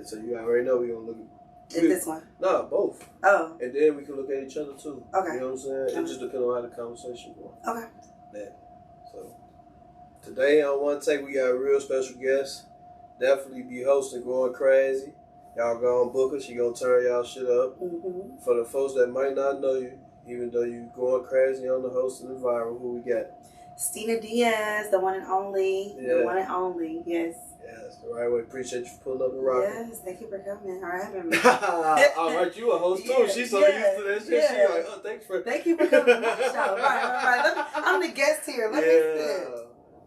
Yeah, so you already know we gonna look at this one. Nah, both. Oh. And then we can look at each other too. Okay. You know what I'm saying? It just depends on how the conversation goes. Okay. That. So today on One Take we got a real special guest. Definitely be hosting Going Crazy. Y'all go on book her. She gonna turn y'all shit up. Mm-hmm. For the folks that might not know you, even though you going crazy on the host and the viral, who we got? Stina Dias, the one and only. Yeah. The one and only, yes. Yeah, that's the right way. Appreciate you for pulling up and rocking. Yes, thank you for coming. All right, all right, you a host too. She's so used to that shit. She's like, oh, thank you for coming to my show. Right. I'm the guest here. Let me sit.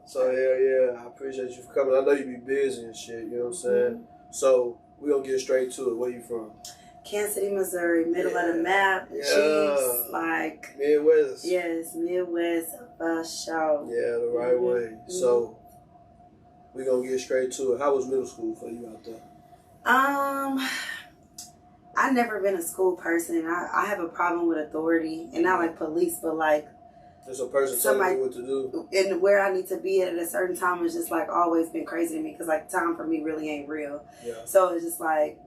So yeah, I appreciate you for coming. I know you be busy and shit. You know what I'm saying? Mm-hmm. So we gonna get straight to it. Where you from? Kansas City, Missouri, middle of the map. Yeah. Chiefs, like Midwest. Yes, Midwest show. Yeah, the right way. Mm-hmm. So we gonna get straight to it. How was middle school for you out there? I never been a school person. I have a problem with authority, and not like police, but like there's a person telling you what to do, and where I need to be at a certain time has just like always been crazy to me because like time for me really ain't real. Yeah. So it's just like.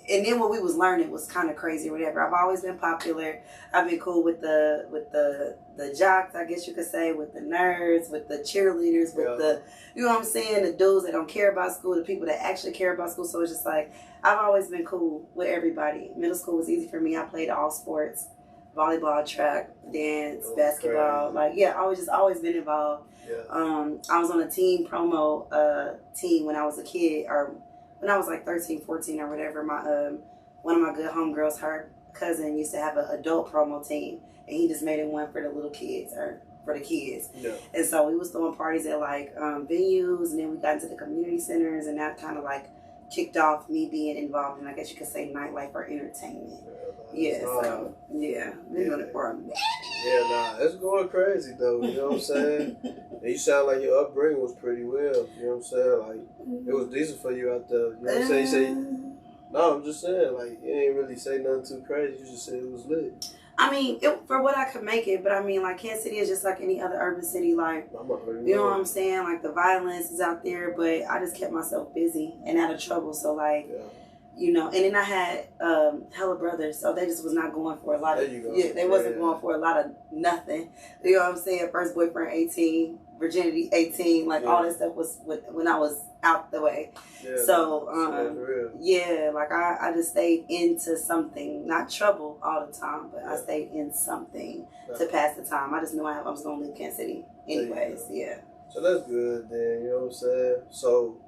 And then what we was learning was kind of crazy or whatever. I've always been popular. I've been cool with the jocks, I guess you could say, with the nerds, with the cheerleaders, with the, you know what I'm saying, the dudes that don't care about school, the people that actually care about school. So it's just like, I've always been cool with everybody. Middle school was easy for me. I played all sports, volleyball, track, dance, basketball. Like, yeah, always been involved. Yeah. I was on a team promo team when I was a kid, or when I was like 13, 14 or whatever. My one of my good homegirls, her cousin used to have an adult promo team, and he just made it one for the little kids, or for the kids. Yeah. And so we was throwing parties at like venues, and then we got into the community centers, and that kind of like kicked off me being involved in, I guess you could say, nightlife or entertainment. Been doing it for a minute. Yeah, nah, it's going crazy though, you know what I'm saying? And you sound like your upbringing was pretty well, you know what I'm saying? Like, it was decent for you out there, you know what I'm saying? You say, no, I'm just saying, like, you ain't really say nothing too crazy, you just said it was lit. I mean, for what I could make it, but I mean, like, Kansas City is just like any other urban city, like, you know what I'm saying? Like, the violence is out there, but I just kept myself busy and out of trouble, so, like, you know, and then I had hella brothers, so they just was not going for a lot of, they wasn't going for a lot of nothing. You know what I'm saying? First boyfriend 18, virginity 18, like all that stuff was when I was out the way. Yeah, so, like I just stayed into something, not trouble all the time, but I stayed in something to pass the time. I just knew I was going to leave Kansas City anyways, So that's good then, you know what I'm saying? So,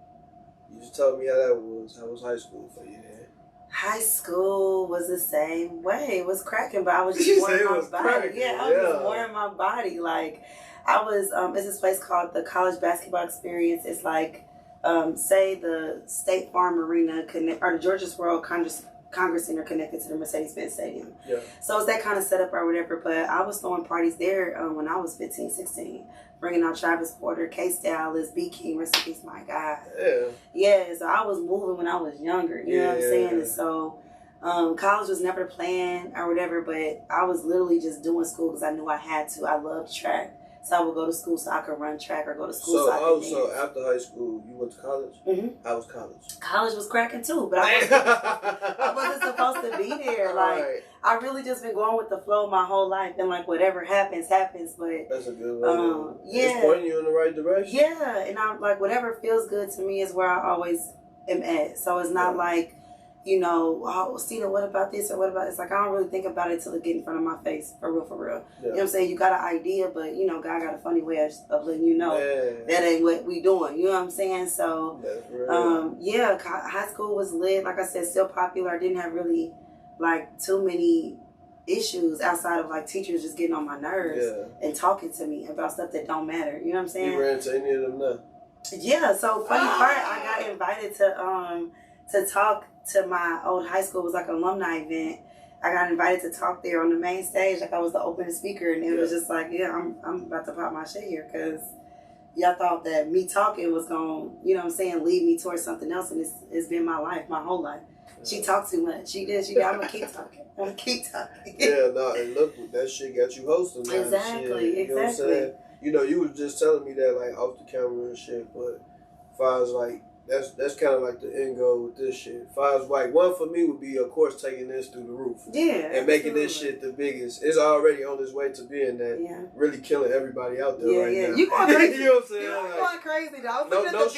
you just told me how that was. How was high school for you then? High school was the same way. It was cracking, but I was just warming my body. Yeah, I was just warming my body. Like, I was, it's this place called the College Basketball Experience. It's like, say the State Farm Arena or the Georgia's World Congress Center connected to the Mercedes-Benz Stadium. Yeah. So it's that kind of setup or whatever. But I was throwing parties there when I was 15, 16. Bringing out Travis Porter, K-Stylus, B King, rest in peace, my God. Yeah, so I was moving when I was younger, you know what I'm saying? And so college was never the plan or whatever, but I was literally just doing school because I knew I had to. I loved track. So I would go to school so I could run track or go to school so I could dance. So after high school, you went to college? Mm-hmm. How was college? College was cracking too, but I wasn't supposed to be there. Like, I really just been going with the flow my whole life, and like whatever happens, happens. But that's a good way. It's pointing you in the right direction. Yeah, and I'm like, whatever feels good to me is where I always am at. So it's not like, you know, oh, Stina, what about this or what about this? Like, I don't really think about it till it get in front of my face, for real, for real. Yeah. You know what I'm saying? You got an idea, but, you know, God got a funny way of letting you know that ain't what we doing. You know what I'm saying? So, high school was lit. Like I said, still popular. I didn't have really, like, too many issues outside of, like, teachers just getting on my nerves and talking to me about stuff that don't matter. You know what I'm saying? You ran into any of them now? Yeah, so funny part, I got invited to talk to my old high school. It was like an alumni event. I got invited to talk there on the main stage, like I was the opening speaker, and it was just like, I'm about to pop my shit here because y'all thought that me talking was going to, you know what I'm saying, lead me towards something else, and it's been my life, my whole life. She talked too much. She did. I'm going to keep talking. I'm going to keep talking. And look, that shit got you hosting now. Exactly. You know what I'm saying? You know, you was just telling me that, like, off the camera and shit, but as far as, like, that's kind of like the end goal with this shit. If I was like, one for me would be, of course, taking this through the roof. Yeah. And making this shit the biggest. It's already on its way to being that. Yeah. Really killing everybody out there right now. You going crazy. You know what I'm saying? You're going crazy, dog. No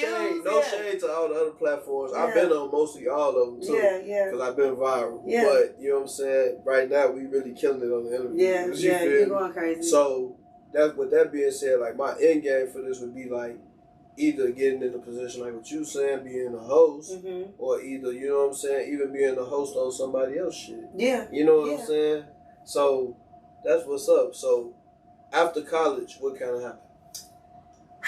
shade to all the other platforms. I've been on mostly all of them too. Yeah. Because I've been viral. Yeah. But, you know what I'm saying? Right now, we really killing it on the interviews. You're going crazy. So, with that being said, like, my end game for this would be, like, either getting in a position like what you saying, being a host, or either, you know what I'm saying, even being a host on somebody else's shit. Yeah. You know what I'm saying? So, that's what's up. So, after college, what kind of happened?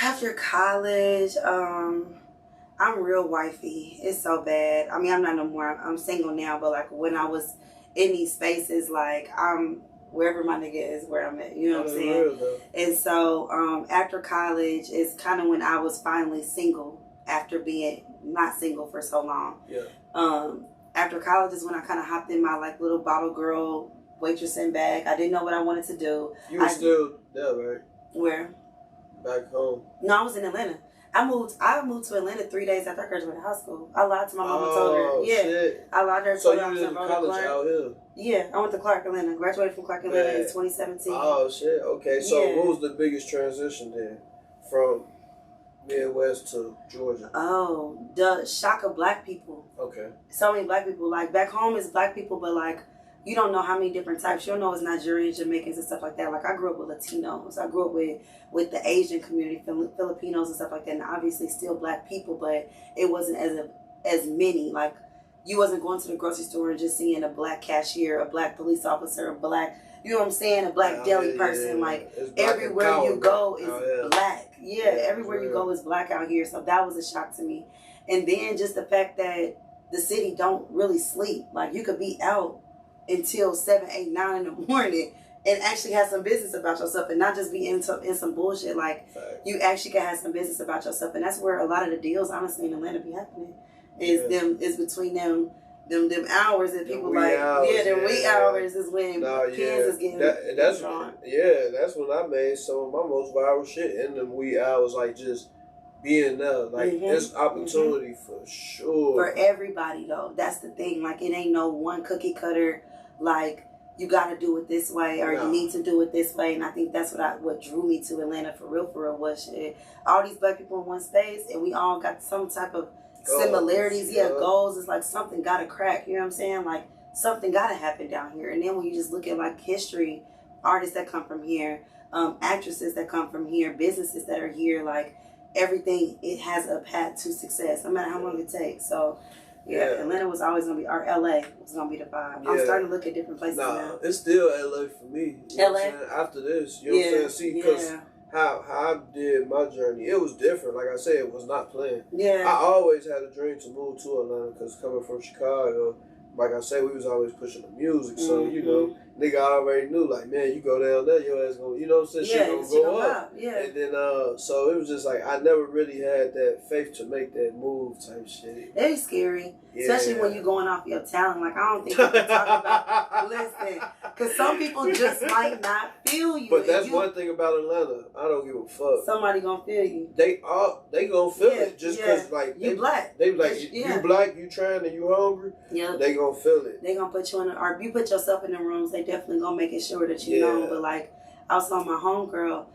After college, I'm real wifey. It's so bad. I mean, I'm not no more. I'm single now, but like when I was in these spaces, like I'm wherever my nigga is, where I'm at. You know what I'm saying? And so after college is kind of when I was finally single after being not single for so long. Yeah. After college is when I kind of hopped in my like little bottle girl waitressing bag. I didn't know what I wanted to do. You were still there, right? Where? Back home. No, I was in Atlanta. I moved to Atlanta 3 days after I graduated high school. I lied to my mama, told her. Yeah. Shit. I lied to her. So you was in college out here? Yeah, I went to Clark, Atlanta. Graduated from Clark, Atlanta in 2017. Oh, shit. Okay, so what was the biggest transition then from Midwest to Georgia? Oh, the shock of black people. Okay. So many black people. Like, back home is black people, but, like, you don't know how many different types. You don't know it's Nigerians, Jamaicans, and stuff like that. Like, I grew up with Latinos. I grew up with the Asian community, Filipinos and stuff like that, and obviously still black people, but it wasn't as many. Like, you wasn't going to the grocery store and just seeing a black cashier, a black police officer, a black, you know what I'm saying, a black deli person. Like, everywhere you go is black. Everywhere you go is black out here. So that was a shock to me. And then just the fact that the city don't really sleep. Like, you could be out until 7, 8, 9 in the morning and actually have some business about yourself and not just be in some bullshit. Like, you actually can have some business about yourself. And that's where a lot of the deals, honestly, in Atlanta be happening. Is between them hours that people like, them wee hours is when Kansas getting drawn. Yeah, that's when I made some of my most viral shit in them wee hours, like just being there. Like, there's opportunity for sure. For everybody, though. That's the thing. Like, it ain't no one cookie cutter, like, you got to do it this way or you need to do it this way. And I think that's what drew me to Atlanta for real was shit. All these black people in one space, and we all got some type of similarities, goals. It's like something gotta crack, you know what I'm saying? Like, something gotta happen down here. And then when you just look at like history, artists that come from here, actresses that come from here, businesses that are here, like everything, it has a path to success, no matter how long it takes. So Atlanta was always gonna be, or LA was gonna be the vibe. I'm starting to look at different places now. It's still LA for me. You know what I'm saying? After this, you know what I'm saying? See, because how I did my journey, it was different. Like I said, it was not planned. I always had a dream to move to Atlanta because coming from Chicago, like I said, we was always pushing the music. So, you know, nigga already knew, like, man, you go down there, your ass gonna, you know what I'm saying? Shit gonna go up. And then, so it was just like, I never really had that faith to make that move type shit. It's scary. Especially when you're going off your talent. Like, I don't think you can talk about, listen, because some people just might not feel you. But that's one thing about Atlanta. I don't give a fuck. Somebody gonna feel you. They gonna feel it just because, like, you black. They like, you black, you trying and you hungry, they gonna feel it. They gonna put you in, or you put yourself in the rooms, they definitely gonna make it sure that you know. But like, I was on my homegirl.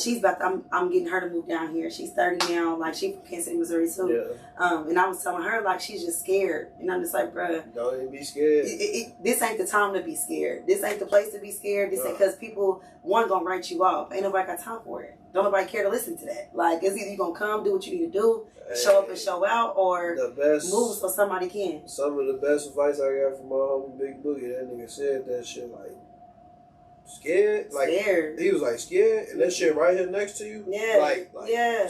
She's about to, I'm getting her to move down here. She's 30 now. Like, she from Kansas City, Missouri too. And I was telling her, like, she's just scared. And I'm just like, bruh, don't even be scared. This ain't the time to be scared. This ain't the place to be scared. This ain't, because people, one, gonna write you off. Ain't nobody got time for it. Don't nobody care to listen to that. Like, it's either you gonna come, do what you need to do, show up and show out, or move so somebody can. Some of the best advice I got from my homie Big Boogie, that nigga said that shit, like, scared? Like, he was like, scared? And that shit right here next to you? Like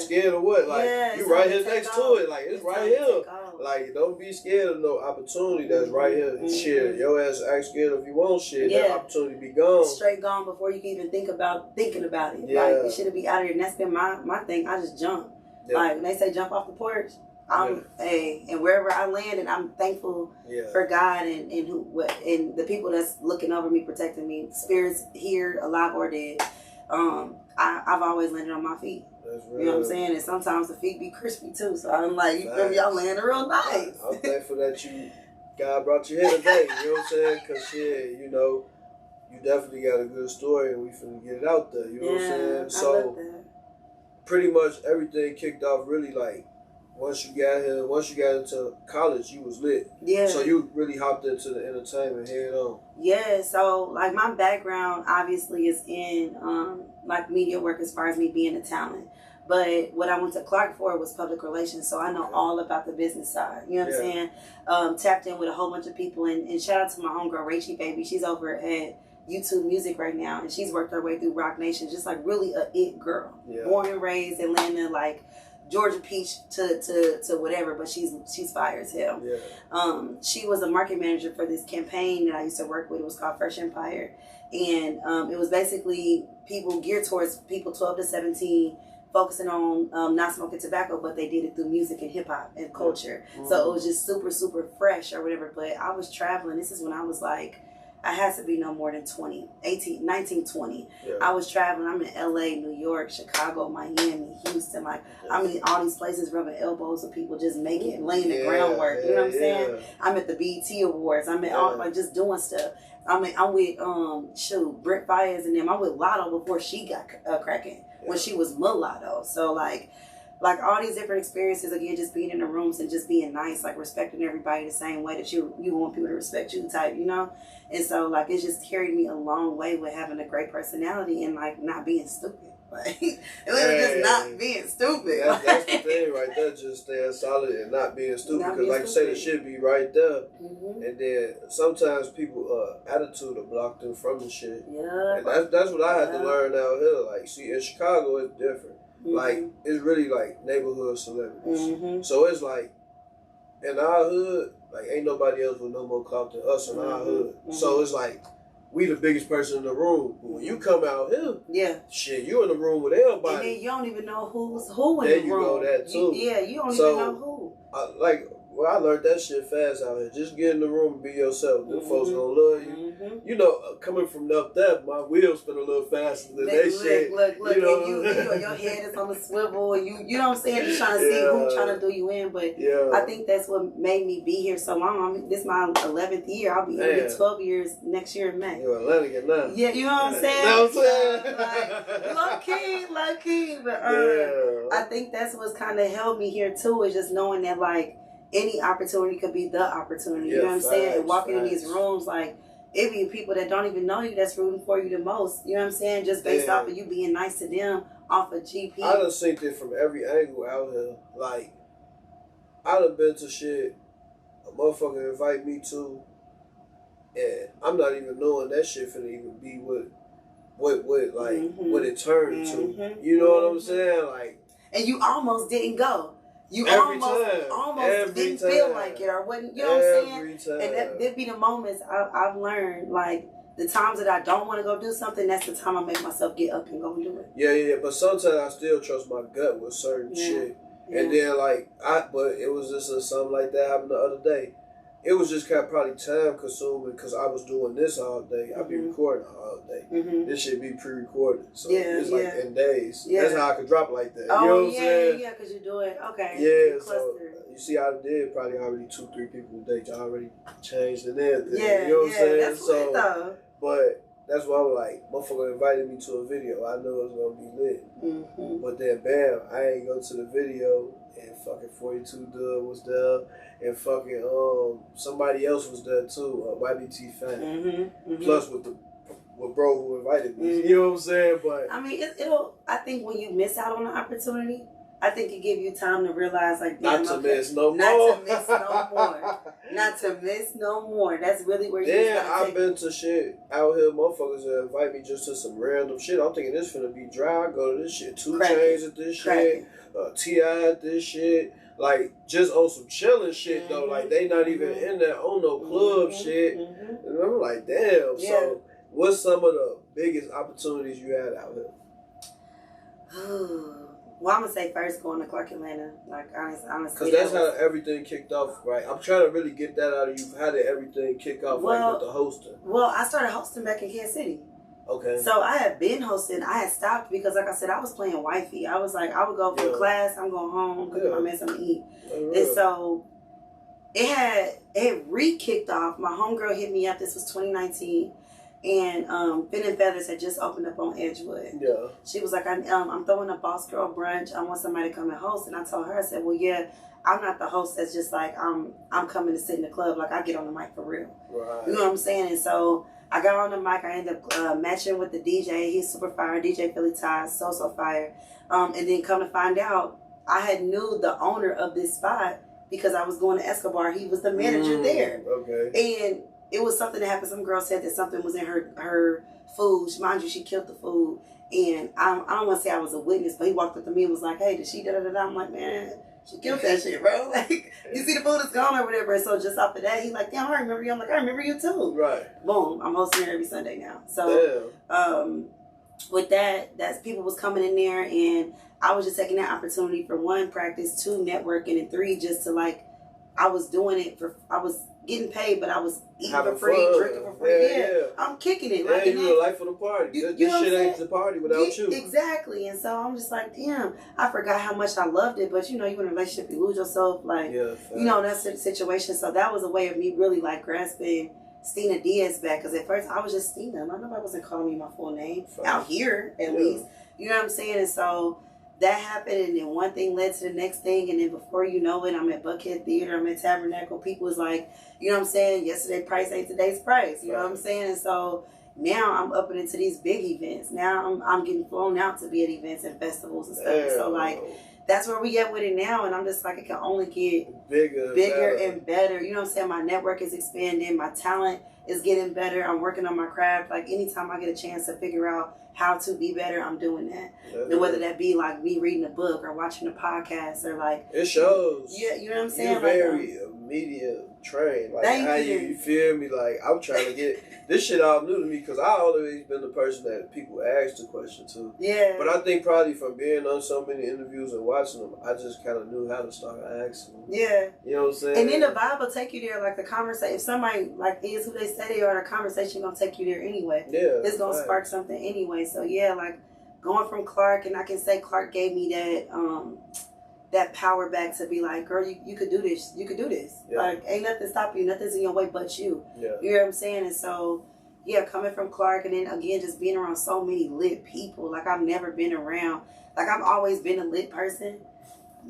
scared of what? Like, you right here next to it. Like, it's right here. Like, don't be scared of no opportunity that's right here. Shit, your ass act scared if you want shit. That opportunity be gone. Straight gone before you can even think about thinking about it. Like, you shouldn't be out of here. And that's been my thing. I just jump. Like, when they say jump off the porch, and wherever I land, and I'm thankful for God and the people that's looking over me, protecting me, spirits here, alive or dead. I've always landed on my feet. That's real. You know what I'm saying? And sometimes the feet be crispy too. So I'm like, you feel me? Y'all laying real nice. I'm thankful that God brought you here today. You know what I'm saying? Because shit, you know, you definitely got a good story, and we finna get it out there. You know what I'm saying? So I love that. pretty much everything kicked off really like once you got here, once you got into college, you was lit. Yeah. So you really hopped into the entertainment head on. Yeah. So like my background obviously is in like media work as far as me being a talent. But what I went to Clark for was public relations, so I know all about the business side. You know what I'm saying? Tapped in with a whole bunch of people, and shout out to my homegirl, Rachie Baby. She's over at YouTube Music right now, and she's worked her way through Rock Nation, just like really a it girl. Yeah. Born and raised Atlanta, like Georgia Peach to whatever, but she's fire as hell. Yeah. She was a market manager for this campaign that I used to work with. It was called Fresh Empire, and it was basically people geared towards people 12 to 17. Focusing on not smoking tobacco, but they did it through music and hip hop and culture. Mm-hmm. So it was just super, super fresh or whatever. But I was traveling. This is when I was like, I had to be no more than 19, 20. Yeah. I was traveling. I'm in LA, New York, Chicago, Miami, Houston. Like, I'm in all these places rubbing elbows with people just making, laying the groundwork. You know what I'm saying? I'm at the BET Awards. I'm at all, like, just doing stuff. I'm with, Brent Fayez and them. I'm with Lotto before she got cracking. When she was mulatto. So like all these different experiences, again, just being in the rooms and just being nice, like respecting everybody the same way that you want people to respect you type, you know? And so like it's just carried me a long way with having a great personality and like not being stupid. Like it was just not being stupid. That's the thing right there, just staying solid and not being stupid. Because like you say, the shit be right there. Mm-hmm. And then sometimes people attitude will block them from the shit. Yeah. And that's what I had to learn out here. Like, see, in Chicago it's different. Mm-hmm. Like it's really like neighborhood celebrities. Mm-hmm. So it's like in our hood, like ain't nobody else with no more clout than us in our hood. Mm-hmm. So it's like we the biggest person in the room. But when you come out here, shit, you in the room with everybody. And then you don't even know who's who in there the room. There you go, that too. You don't even know who. I learned that shit fast out here. Just get in the room and be yourself. Them folks gonna love you. Mm-hmm. You know, coming from up there, my wheels spin a little faster than that shit. Look, you know, and your head is on the swivel, and you know what I'm saying? You're trying to see who's trying to do you in. But I think that's what made me be here so long. I mean, this is my 11th year. I'll be here 12 years next year in May. You're Atlantic now. Yeah, you know what I'm saying? Know what I'm saying? Low key. But I think that's what's kind of held me here too, is just knowing that like, any opportunity could be the opportunity. You know what I'm saying? And walking in these rooms, like, it be people that don't even know you that's rooting for you the most. You know what I'm saying? Just based off of you being nice to them, off of GP. I done seen it from every angle out here. Like, I done been to shit a motherfucker invite me to, and I'm not even knowing that shit finna even be what it turned to. You know what I'm saying? Like, and you almost didn't go. You almost didn't feel like it or wasn't, you know what I'm saying? And that be the moments I've learned, like, the times that I don't want to go do something, that's the time I make myself get up and go and do it. Yeah. But sometimes I still trust my gut with certain shit. Yeah. And then, like, but it was just something like that happened the other day. It was just kind of probably time consuming because I was doing this all day. I'd be recording all day. Mm-hmm. This shit be pre-recorded. So it's like in days. Yeah. That's how I could drop like that. Oh, you know what I'm saying? Yeah, because you do it. Okay. Yeah, so you see I did probably already 2-3 people a day. Already changed and everything. Yeah, you know what I'm saying? That's lit, though. But that's why I was like, motherfucker invited me to a video. I knew it was going to be lit. Mm-hmm. But then, bam, I ain't go to the video. And fucking 42 Dub was there, and fucking somebody else was there too, YBT fan. Mm-hmm. Plus with bro who invited me. Mm-hmm. You know what I'm saying? But I mean, it'll. I think when you miss out on the opportunity, I think it give you time to realize like not to miss no more. Not to miss no more. That's really where you. Yeah, I've been to shit out here. Motherfuckers that invite me just to some random shit. I'm thinking this finna be dry. I go to this shit. 2 Chainz at this shit. T.I. at this shit. Like just on some chilling shit though. Like they not even in there on no club shit. Mm-hmm. And I'm like, damn. Yeah. So what's some of the biggest opportunities you had out here? Well, I'm gonna say first going to Clark, Atlanta. Like honestly, because that's how everything kicked off, right? I'm trying to really get that out of you. How did everything kick off, like with the hosting? Well, I started hosting back in Kansas City. Okay. So I had been hosting. I had stopped because, like I said, I was playing wifey. I was like, I would go from class, I'm going home, cooking my man something to eat. And so it had re-kicked off. My homegirl hit me up. This was 2019. And Fin and Feathers had just opened up on Edgewood. Yeah. She was like, I'm throwing a boss girl brunch. I want somebody to come and host. And I told her, I said, well, yeah, I'm not the host that's just like, I'm coming to sit in the club. Like, I get on the mic for real. Right. You know what I'm saying? And so I got on the mic. I ended up matching with the DJ. He's super fire. DJ Philly Ties, so fire. And then come to find out, I had knew the owner of this spot because I was going to Escobar. He was the manager there. Okay. And it was something that happened. Some girl said that something was in her food. Mind you, she killed the food. And I don't want to say I was a witness, but he walked up to me and was like, hey, did she da-da-da-da? I'm like, man, she killed that shit, bro. Like, you see the food is gone or whatever. And so just off of that, he's like, damn, I remember you. I'm like, I remember you too. Right. Boom. I'm hosting there every Sunday now. So with that, that's people was coming in there, and I was just taking that opportunity for 1, practice, 2, networking, and 3, just to like, I was doing it for, I was getting paid, but I was eating for free, drinking for free. Yeah. I'm kicking it. Like, you the life of the party. This shit ain't the party without you. Exactly. And so I'm just like, damn, I forgot how much I loved it. But you know, you in a relationship, you lose yourself. Like, you know, that's the situation. So that was a way of me really like grasping Stina Dias back. Because at first I was just Stina. Nobody wasn't calling me my full name. Out here, at least. You know what I'm saying? And so that happened, and then one thing led to the next thing, and then before you know it, I'm at Buckhead Theater, I'm at Tabernacle. People was like, you know what I'm saying, yesterday's price ain't today's price, you know what I'm saying? And so now I'm up and into these big events. Now I'm getting flown out to be at events and festivals and stuff. So like, that's where we get with it now, and I'm just like, it can only get bigger and better. You know what I'm saying? My network is expanding, my talent is getting better. I'm working on my craft. Like, anytime I get a chance to figure out how to be better, I'm doing that. And whether that be like me reading a book or watching a podcast or like, it shows. Yeah, you know what I'm saying? You're very media trained. Like, how you feel me? Like, I'm trying to get this shit all new to me because I always been the person that people ask the question to. Yeah. But I think probably from being on so many interviews and watching them, I just kind of knew how to start asking them. Yeah. You know what I'm saying? And then the vibe will take you there. Like, the conversation, if somebody like is who they say they are, the conversation gonna take you there anyway. Yeah. It's gonna spark something anyway. So yeah, like going from Clark, and I can say Clark gave me that power back to be like, girl, you could do this. You could do this. Yeah. Like, ain't nothing stopping you. Nothing's in your way but you. Yeah. You know what I'm saying? And so, yeah, coming from Clark, and then again, just being around so many lit people. Like, I've never been around. Like, I've always been a lit person.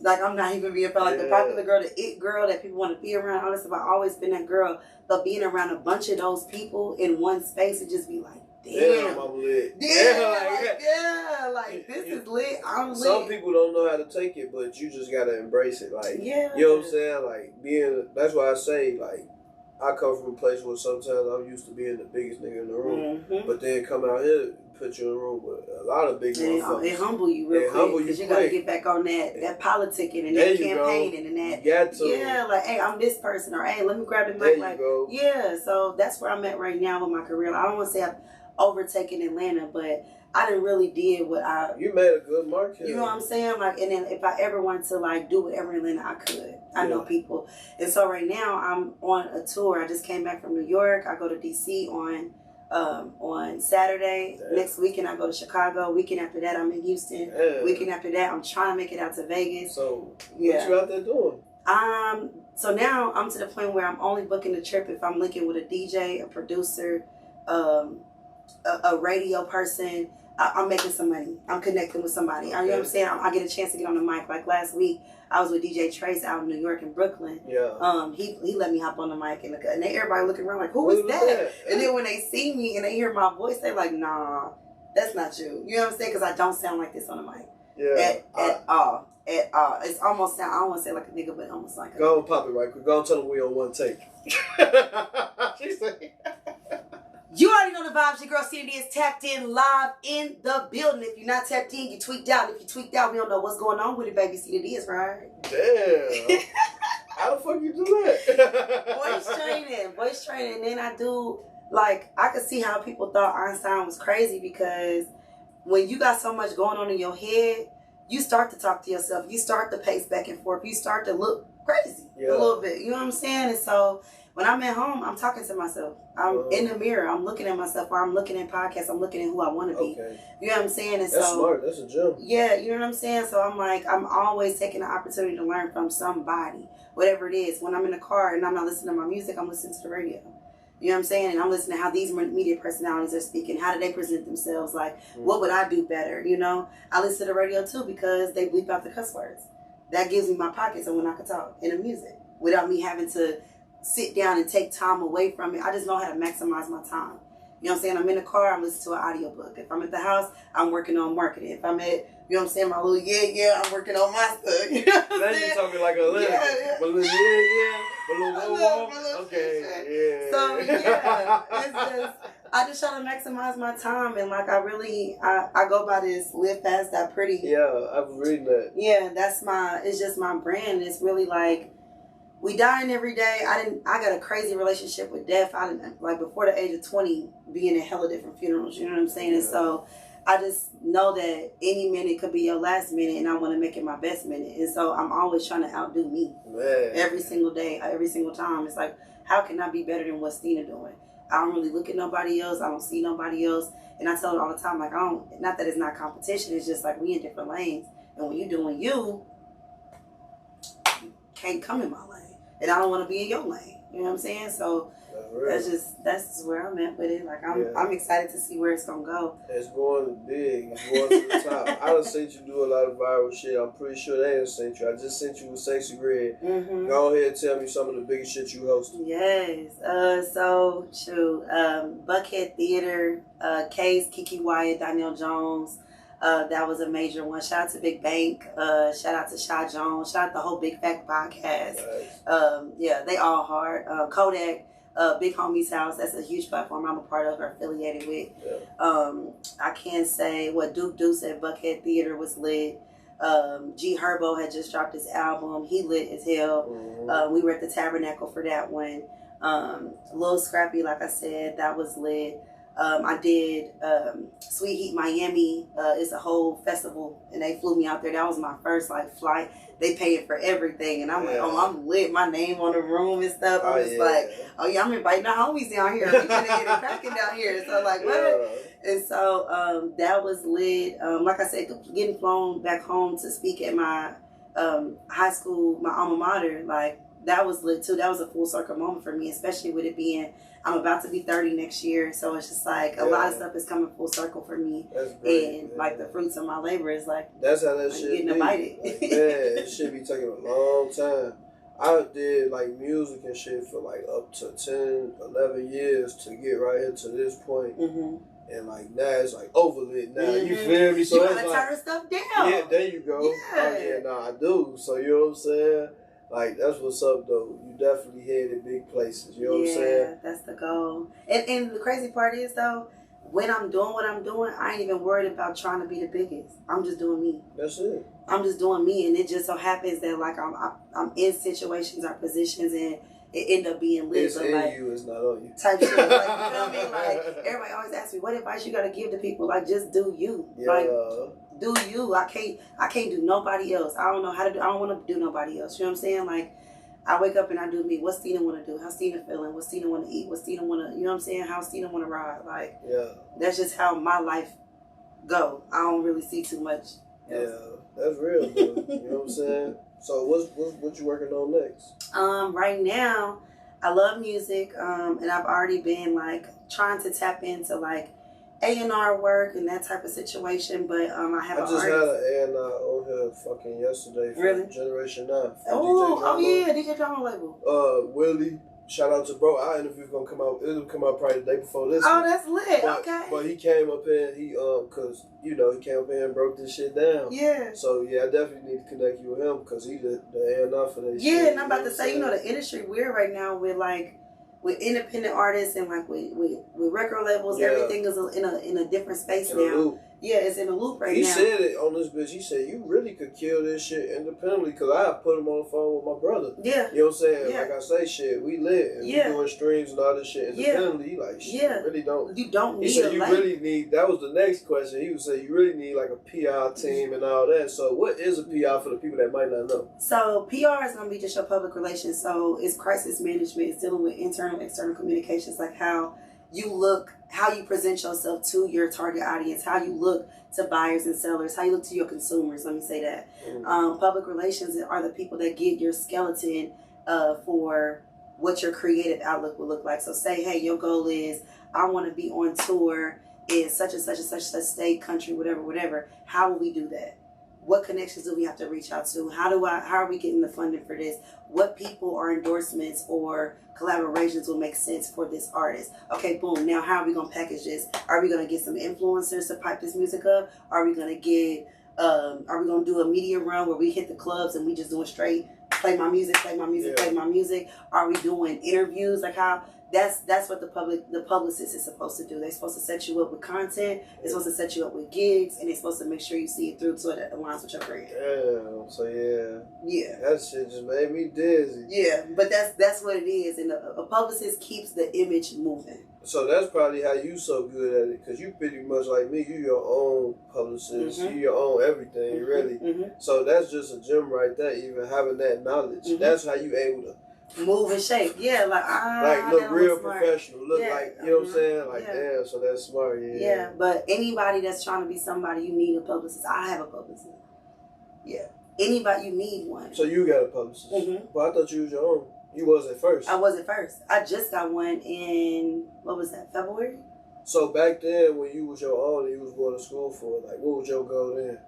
Like, I'm not even being like the popular girl, the it girl that people want to be around. All this stuff. I've always been that girl. But being around a bunch of those people in one space, it just be like, damn, I'm lit. Like this is lit. I'm lit. Some people don't know how to take it, but you just gotta embrace it. Like, you know what I'm saying? Like, that's why I say, like, I come from a place where sometimes I'm used to being the biggest nigga in the room, but then come out here, put you in a room with a lot of big motherfuckers. It humble you real quick, because you gotta get back on that politicking and that campaigning and that. You got to. Yeah, like, hey, I'm this person, or hey, let me grab the mic. Like, yeah. So that's where I'm at right now with my career. I don't want to say I've overtaken Atlanta, but I didn't really did what you made a good mark here. You know what I'm saying? Like, and then if I ever wanted to like do whatever in Atlanta, I could. I know people, and so right now I'm on a tour. I just came back from New York. I go to DC on Saturday. Next weekend I go to Chicago. Weekend after that I'm in Houston. Weekend after that I'm trying to make it out to Vegas. So what you out there doing? So now I'm to the point where I'm only booking the trip if I'm linking with a DJ, a producer, a radio person. I'm making some money. I'm connecting with somebody. You know what I'm saying? I get a chance to get on the mic. Like last week, I was with DJ Trace out in New York and Brooklyn. Yeah. He let me hop on the mic, and everybody looking around like, who is that? And then when they see me and they hear my voice, they're like, nah, that's not you. You know what I'm saying? Because I don't sound like this on the mic. Yeah. At all. It's almost sound. I don't want to say like a nigga, but almost like. Go and pop it right quick. Go and tell them we on one take. She's like. You already know the vibes. Your girl Stina Dias tapped in live in the building. If you're not tapped in, you tweaked out. If you tweaked out, we don't know what's going on with it, baby. Stina Dias, right? Damn. How the fuck you do that? Voice training. And then I do, like, I could see how people thought Einstein was crazy, because when you got so much going on in your head, you start to talk to yourself. You start to pace back and forth. You start to look crazy a little bit. You know what I'm saying? And so When I'm at home, I'm talking to myself. I'm in the mirror. I'm looking at myself, or I'm looking at podcasts. I'm looking at who I want to be. Okay. You know what I'm saying? And that's smart. That's a gem. Yeah, you know what I'm saying? So I'm like, I'm always taking the opportunity to learn from somebody, whatever it is. When I'm in the car and I'm not listening to my music, I'm listening to the radio. You know what I'm saying? And I'm listening to how these media personalities are speaking. How do they present themselves? Like, what would I do better? You know? I listen to the radio too because they bleep out the cuss words. That gives me my pockets of when I can talk in the music without me having to sit down and take time away from it. I just know how to maximize my time. You know what I'm saying? I'm in the car, I'm listening to an audiobook. If I'm at the house, I'm working on marketing. If I'm at, you know what I'm saying, my little I'm working on my stuff. You know what I'm saying? You're talking like a little, my little okay, yeah. So it's just, I just try to maximize my time, and like I go by this live fast, die pretty. Yeah, I've read that. Yeah, it's just my brand. It's really like, we dying every day. I got a crazy relationship with death. I didn't, like, before the age of 20, being at hella different funerals. You know what I'm saying? Yeah. And so I just know that any minute could be your last minute, and I want to make it my best minute. And so I'm always trying to outdo me. Man. Every single day, every single time. It's like, how can I be better than what Stina doing? I don't really look at nobody else. I don't see nobody else. And I tell her all the time, like, not that it's not competition. It's just like, we in different lanes. And when you're doing you can't come in my lane. And I don't want to be in your lane. You know what I'm saying? So that's just where I'm at with it. Like, I'm excited to see where it's gonna go. It's going big. It's going to the top. I done seen you do a lot of viral shit. I'm pretty sure they done sent you. I just sent you with Sexy Red. Mm-hmm. Go ahead and tell me some of the biggest shit you hosted. Yes. Buckhead Theater, Case, Kiki Wyatt, Donnell Jones. That was a major one. Shout out to Big Bank. Shout out to Shy Jones. Shout out to the whole Big Fact podcast. Nice. They all hard. Kodak, Big Homie's House. That's a huge platform I'm a part of or affiliated with. Yeah. I can't say what Duke Deuce at Buckhead Theater was lit. G Herbo had just dropped his album. He lit as hell. Mm-hmm. We were at the Tabernacle for that one. Lil Scrappy, like I said, that was lit. I did Sweet Heat Miami. It's a whole festival, and they flew me out there. That was my first flight. They paid for everything, and I'm like, I'm lit. My name on the room and stuff. I'm I'm inviting the homies down here. We gonna get it cracking down here. So what? Yeah. And so that was lit. Like I said, getting flown back home to speak at my high school, my alma mater, that was lit too. That was a full circle moment for me, especially with it being, I'm about to be 30 next year. So it's just a lot of stuff is coming full circle for me. That's great, and the fruits of my labor is that's how that shit getting invited. It should be taking a long time. I did music and shit for up to 10, 11 years to get right here to this point. Mm-hmm. And now it's overlit now. Mm-hmm. You feel me? So you gotta turn stuff down. Yeah, there you go. Yeah. I do. So you know what I'm saying? That's what's up, though. You definitely headed big places. You know what I'm saying? Yeah, that's the goal. And the crazy part is, though, when I'm doing what I'm doing, I ain't even worried about trying to be the biggest. I'm just doing me. That's it. I'm just doing me, and it just so happens that I'm in situations or positions, and it end up being lit. It's in you, it's not on you. Type shit. You know what I mean? Everybody always asks me, what advice you gotta give to people? Just do you. Yeah. Do you. I can't do nobody else. I don't know how to do. I don't want to do nobody else. You know what I'm saying? I wake up and I do me. What Stina want to do? How Stina feeling? What Stina want to eat? What Stina want to, you know what I'm saying? How Stina want to ride? That's just how my life go. I don't really see too much else. Yeah, that's real, though. You know what I'm saying? So what you working on next? Right now, I love music, and I've already been trying to tap into A&R work and that type of situation, but I have. I just had an A&R on here fucking yesterday from Generation 9. DJ Drama label. Willie, shout out to bro. Our interview's gonna come out. It'll come out probably the day before this. Oh, that's lit. Okay. But he came up here. Cause he came up here and broke this shit down. Yeah. So I definitely need to connect you with him because he the A&R for that shit. Yeah, and I'm about to say, the industry we're right now with independent artists and with record labels, everything is in a different space now. Yeah, it's in a loop right now. He said it on this bitch. He said, you really could kill this shit independently because I put him on the phone with my brother. Yeah. You know what I'm saying? Yeah. Like I say, shit, we lit and we doing streams and all this shit independently. Like, shit, you really don't. You don't need He said, you really need, that was the next question. He would say, you really need like a PR team and all that. So what is a PR for the people that might not know? So PR is going to be just your public relations. So it's crisis management. It's dealing with internal, external communications, like how you look, how you present yourself to your target audience, how you look to buyers and sellers, how you look to your consumers. Let me say that. Public relations are the people that get your skeleton for what your creative outlook will look like. So say, hey, your goal is, I want to be on tour in such and such and such state, country, whatever. How will we do that? What connections do we have to reach out to? How are we getting the funding for this? What people or endorsements or collaborations will make sense for this artist? Okay, boom. Now, how are we going to package this? Are we going to get some influencers to pipe this music up? Are we going to get, are we going to do a media run where we hit the clubs and we just doing straight, play my music, play my music, play my music? Are we doing interviews? Like how? That's what the publicist is supposed to do. They're supposed to set you up with content. They're supposed to set you up with gigs, and they're supposed to make sure you see it through so that it aligns with your brand. Damn. So yeah, that shit just made me dizzy. Yeah, but that's what it is, and a publicist keeps the image moving. So that's probably how you so good at it, because you pretty much like me. You your own publicist. You your own everything, really. So that's just a gem right there. Even having that knowledge, that's how you able to move and shake. Yeah, like look real professional. Look like, you know what I'm saying? Like, damn, so that's smart. Yeah, but anybody that's trying to be somebody, you need a publicist. I have a publicist. Yeah. Anybody, you need one. So you got a publicist. Well, I thought you was your own. You was at first. I was at first. I just got one in, what was that, February? So back then, when you was your own, you was going to school for, like, what was your goal then?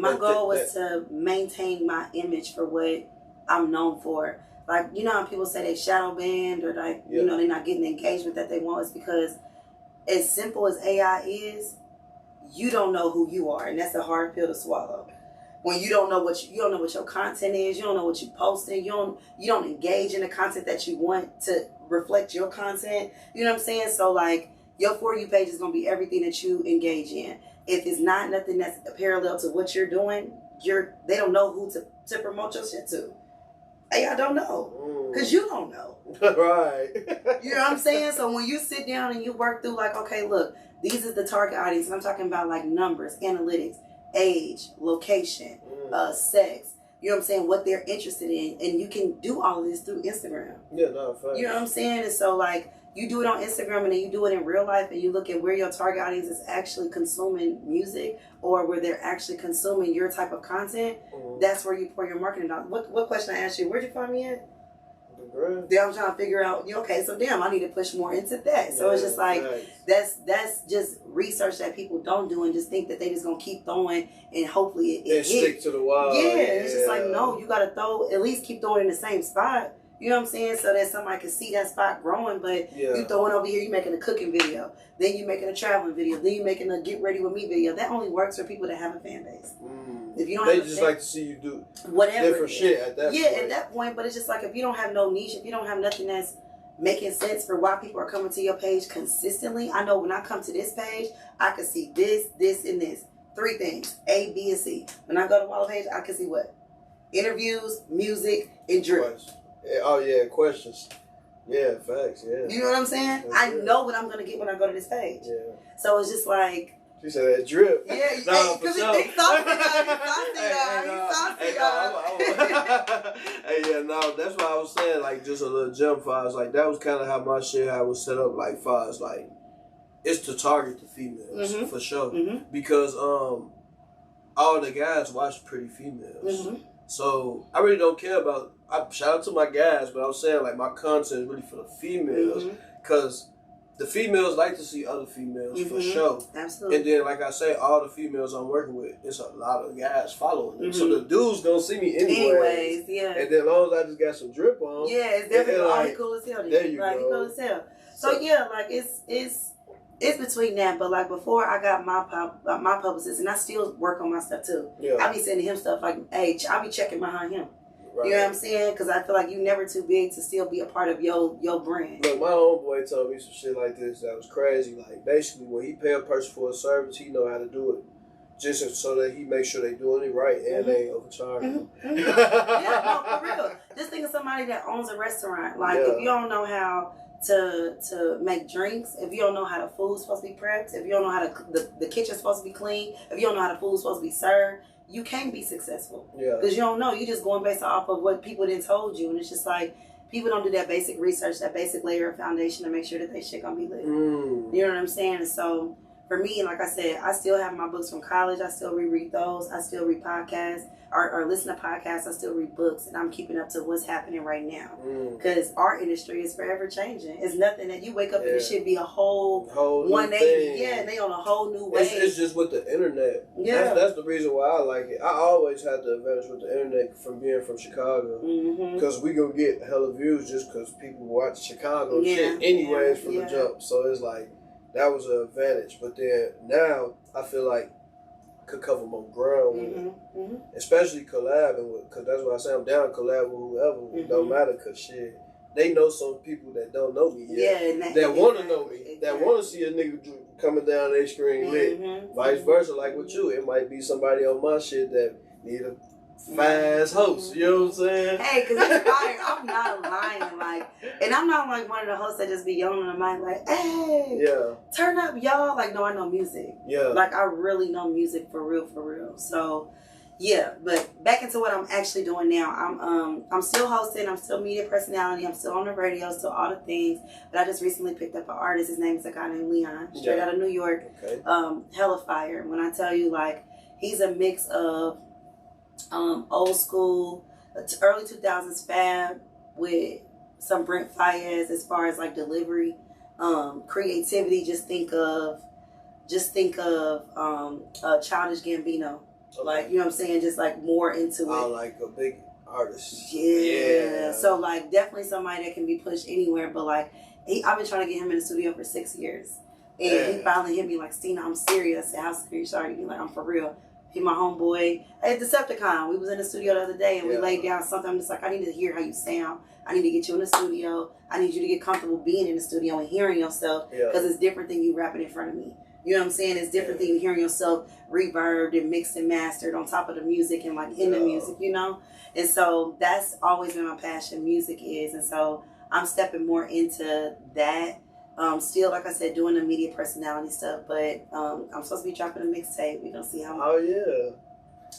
My goal was to maintain my image for what I'm known for. Like, you know how people say they shadow banned or like, you know, they're not getting the engagement that they want. It's because as simple as AI is, you don't know who you are. And that's a hard pill to swallow. When you don't know what you don't know what your content is, you don't know what you're posting, you don't engage in the content that you want to reflect your content. You know what I'm saying? So like your For You page is gonna be everything that you engage in. If it's not nothing that's parallel to what you're doing, they don't know who to promote your shit to. I don't know. Because you don't know. Right. You know what I'm saying? So when you sit down and you work through like, okay, look, these is the target audience. And I'm talking about like numbers, analytics, age, location, sex. You know what I'm saying? What they're interested in. And you can do all of this through Instagram. Yeah, no, fact. You know what I'm saying? And so like, you do it on Instagram and then you do it in real life and you look at where your target audience is actually consuming music or where they're actually consuming your type of content. That's where you pour your marketing dollars. What question I asked you? Where'd you find me at? Then I'm trying to figure out, okay, so damn, I need to push more into that. So it's just like, that's just research that people don't do and just think that they just going to keep throwing and hopefully it stick to the wall. Yeah, it's just like, no, you got to at least keep throwing in the same spot. You know what I'm saying? So that somebody can see that spot growing, but you throwing over here, you making a cooking video, then you making a traveling video, then you making a get ready with me video. That only works for people that have a fan base. If you don't, they just like to see you do whatever different shit at that point. Yeah, at that point. But it's just like if you don't have no niche, if you don't have nothing that's making sense for why people are coming to your page consistently. I know when I come to this page, I can see this, this, and this. 3 things: A, B, and C. When I go to Wallow page, I can see what? Interviews, music, and drip. Oh yeah, questions. Yeah, facts. Yeah. You know what I'm saying? I know what I'm gonna get when I go to this page. Yeah. So it's just like. She said that drip. Yeah, because it's saucy, Hey, yeah, no, that's what I was saying. Like, just a little jump files. Like, that was kind of how my shit I was set up. Like, files, like, it's to target the females for sure. Because all the guys watch pretty females. So I really don't care about. Shout out to my guys, but I'm saying like my content is really for the females because the females like to see other females for sure. Absolutely. And then, like I say, all the females I'm working with, it's a lot of guys following them. So the dudes gonna see me anyways. Yeah. And then as long as I just got some drip on. Yeah, it's definitely like, cool as hell. There you go. Cool as hell. So yeah, like it's between that, but like before I got my publicist, and I still work on my stuff too. Yeah. I be sending him stuff like, hey, I be checking behind him. You know what I'm saying? Because I feel like you're never too big to still be a part of your brand. Look, my homeboy told me some shit like this that was crazy. Like, basically, when he pay a person for a service, he know how to do it. Just so that he make sure they doing it right and they ain't overcharging. Yeah, no, for real. Just think of somebody that owns a restaurant. Like, if you don't know how to make drinks, if you don't know how the food's supposed to be prepped, if you don't know how the kitchen's supposed to be clean, if you don't know how the food's supposed to be served, you can't be successful. Yeah. Because you don't know. You're just going based off of what people didn't told you. And it's just like, people don't do that basic research, that basic layer of foundation to make sure that they shit gonna be lit. You know what I'm saying? And so, for me, like I said, I still have my books from college. I still reread those. I still read podcasts or listen to podcasts. I still read books, and I'm keeping up to what's happening right now. Because our industry is forever changing. It's nothing that you wake up and it should be a whole 180. Yeah, and they on a whole new way. It's just with the internet. Yeah, that's the reason why I like it. I always had the advantage with the internet from being from Chicago. Because we gonna get hella views just because people watch Chicago shit anyways from the jump. So it's like, that was an advantage. But then now I feel like I could cover more ground with it. Especially collabing with, because that's what I say, I'm down to collab with whoever. It don't matter, because shit, they know some people that don't know me yet. Yeah, that want to know me. That want to see a nigga coming down their screen lit. Vice versa, like with you. It might be somebody on my shit that need a fast host, you know what I'm saying? Hey, because it's fire. I'm not lying, like, and I'm not like one of the hosts that just be yelling in the mic like, hey, turn up, y'all. Like, no, I know music. Yeah. Like, I really know music for real, for real. So, yeah, but back into what I'm actually doing now. I'm still hosting, I'm still media personality, I'm still on the radio, still all the things. But I just recently picked up an artist. His name is a guy named Leon, straight out of New York. Okay. Hella fire. When I tell you, like, he's a mix of old school, early 2000s fab with some Brent Fayez as far as like delivery, creativity. Just think of Childish Gambino. Okay. Like, you know what I'm saying? Just like more into it. Like a big artist. Yeah. So like definitely somebody that can be pushed anywhere. But like I've been trying to get him in the studio for 6 years, and he finally hit me like, Stina, I'm serious. I said, how serious are you? He's like, I'm for real. He my homeboy at Decepticon. We was in the studio the other day and we laid down something. I'm just like, I need to hear how you sound. I need to get you in the studio. I need you to get comfortable being in the studio and hearing yourself, because it's different than you rapping in front of me. You know what I'm saying? It's different than hearing yourself reverbed and mixed and mastered on top of the music and like in the music, you know? And so that's always been my passion, music is. And so I'm stepping more into that. Still, like I said, doing the media personality stuff, but I'm supposed to be dropping a mixtape. We're gonna see how. Oh yeah.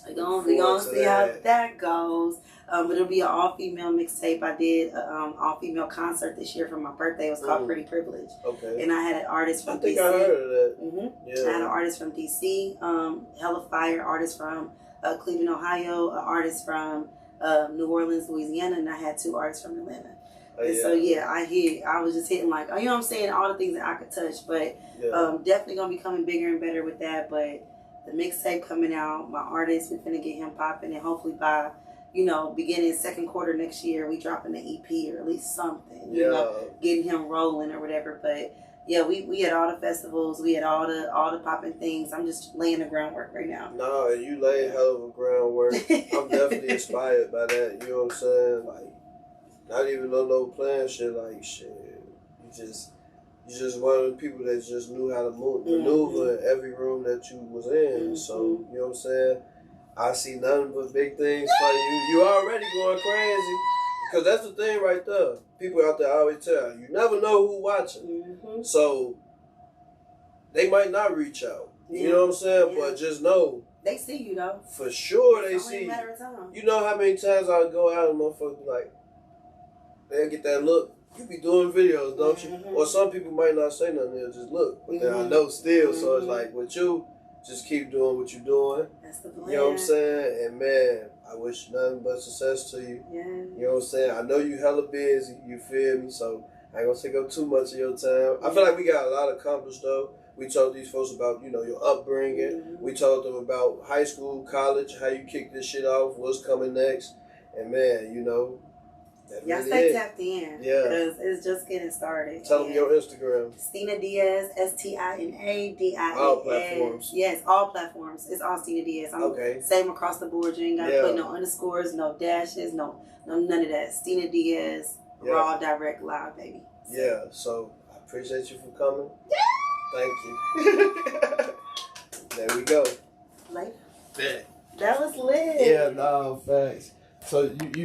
We're gonna see how that goes. But it'll be an all-female mixtape. I did an all-female concert this year for my birthday. It was called Pretty Privilege. Okay. And I had an artist from DC. I think I heard of that. Yeah. I had an artist from DC, hella fire artist from Cleveland, Ohio, an artist from New Orleans, Louisiana, and I had 2 artists from Atlanta. And so I was just hitting like, you know what I'm saying, all the things that I could touch, but definitely gonna be coming bigger and better with that. But the mixtape coming out, my artist, we're gonna get him popping, and hopefully by, you know, beginning second quarter next year, we dropping the EP or at least something, you know, getting him rolling or whatever. But yeah, we had all the festivals, we had all the popping things. I'm just laying the groundwork right now. No, you laid hell of a groundwork. I'm definitely inspired by that. You know what I'm saying? Like, not even on no plan shit, like shit. You just one of the people that just knew how to maneuver in every room that you was in. So, you know what I'm saying? I see nothing but big things for you. You already going crazy. Because that's the thing right there. People out there always tell you never know who watching. So they might not reach out. You know what I'm saying? But just know. They see you though. For sure they see you. You know how many times I go out and motherfuckers be like, they'll get that look. You be doing videos, don't you? Or some people might not say nothing, they'll just look. But then I know still, so it's like with you, just keep doing what you're doing. That's the plan. You know what I'm saying? And man, I wish nothing but success to you. Yeah. You know what I'm saying? I know you hella busy, you feel me? So I ain't gonna take up too much of your time. I feel like we got a lot accomplished though. We told these folks about, you know, your upbringing. We told them about high school, college, how you kick this shit off, what's coming next. And man, you know, Y'all stay tapped in. Yeah. Because it's just getting started. Tell them your Instagram. Stina Dias, STINADIAS. All platforms. Yes, all platforms. It's all Stina Dias. Okay. Same across the board. You ain't got to put no underscores, no dashes, no none of that. Stina Dias, raw, direct, live, baby. Yeah, so I appreciate you for coming. Thank you. There we go. Like, Yeah. that was lit. Yeah, no, facts. So you